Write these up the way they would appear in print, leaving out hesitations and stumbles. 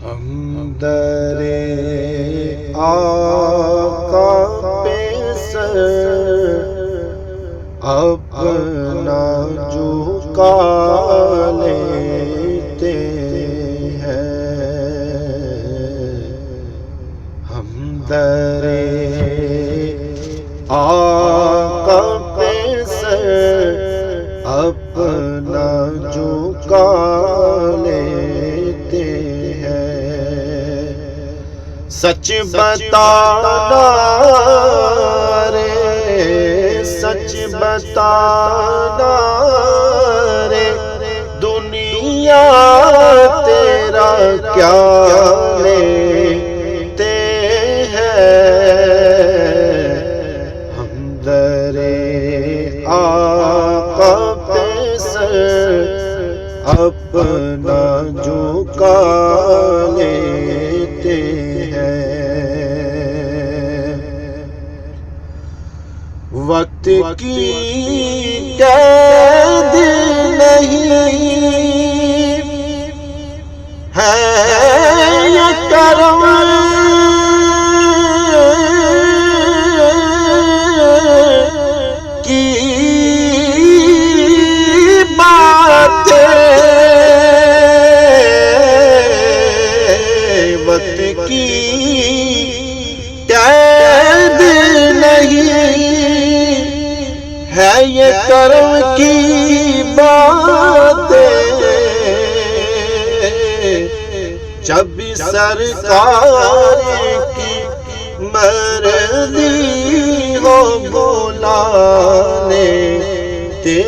ہم در آقا پہ سر اپنا جھکا لیتے ہیں، ہم در آقا پہ سر اپنا جھکا لیتے ہیں۔ سچ بتانا رے، سچ بتانا رے، دنیا تیرا کیا لیتے ہیں، ہم در آقا پہ سر اپنا جھکا لیتے ہیں۔ وقت کی قید نہیں ہے یہ کرم، کی بات وقت کی قید نہیں ہے یہ کرم کی بات، جب بھی سرکار کی مرضی ہو بلا لیتے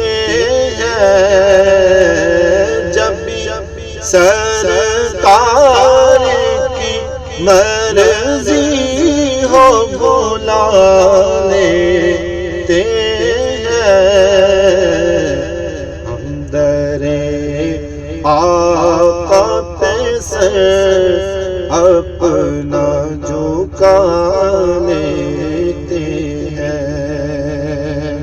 ہیں، جب بھی سرکار کی مرضی ہو بلا لیتے ہیں، ہم در آقا پہ سر اپنا جھکا لیتے ہیں۔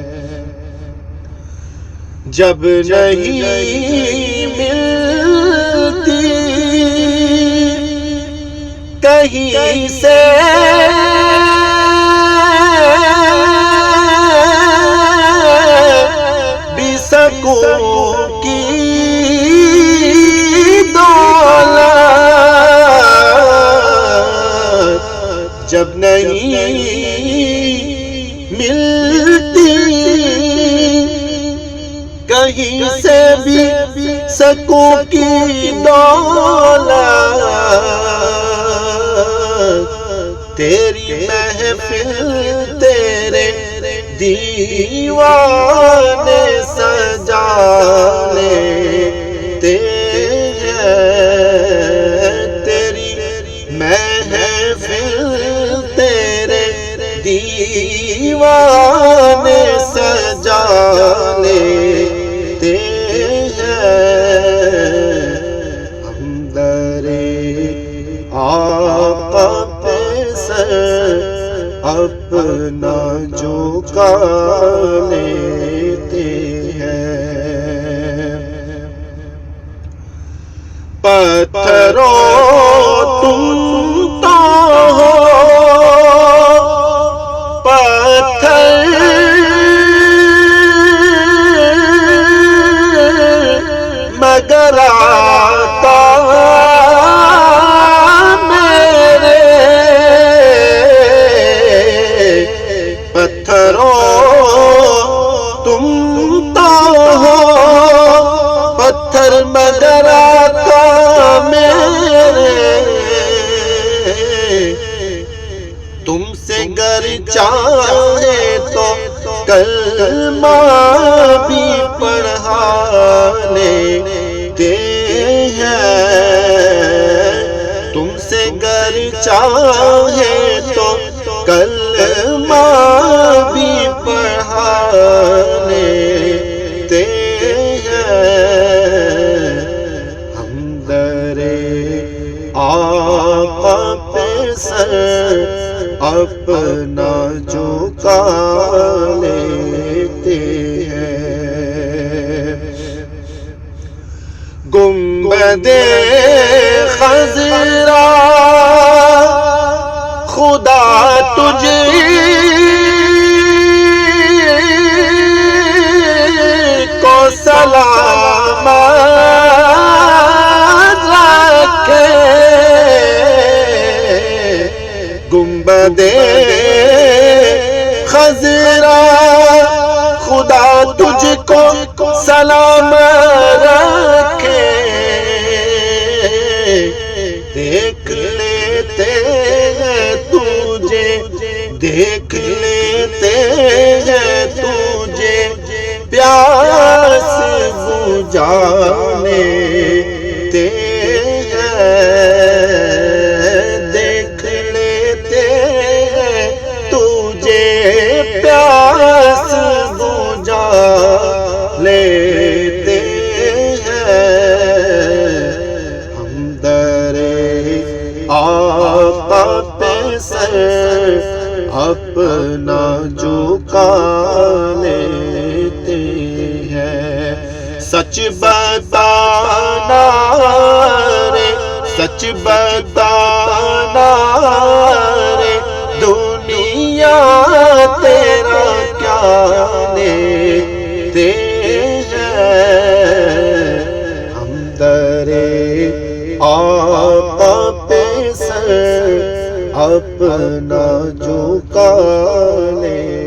جب نہیں ملتی کہیں سے بھی سکون کی دولت، جب نہیں ملتی کہیں سے بھی سکون کی دولت، تیری محفل تیرے دیوانے سجا لیتے ہیں، تیری محفل تیرے دیوانے سجا لیتے ہیں، ہم در آقا پہ سر اپنا جھکا لیتے ہیں۔ پتھروں تم تو ہو پتھر، مگر آقا مگر آقا میرے، تم سے گر چاہے تو کلمہ بھی پڑھا لیتے ہیں، تم سے گر چاہے تو کلمہ بھی پڑھا لیتے ہیں، آقا پہ سر اپنا جھکا لیتے ہیں۔ گنبد خضرا تجھ کو سلام رکھے، دیکھ لیتے ہیں تجھے، دیکھ لیتے ہیں تجھے، پیاس بجھانے تے دیکھ لیتے ہیں تجھے، پیاس بجھا لیتے ہیں، ہم در آقا پہ سر اپنا جھکا لیتے ہیں۔ سچ بتانا رے، سچ بتانا رے، دنیا تیرا کیا لیتے ہیں، ہم در آقا پہ سر اپنا جھکا لیتے ہیں۔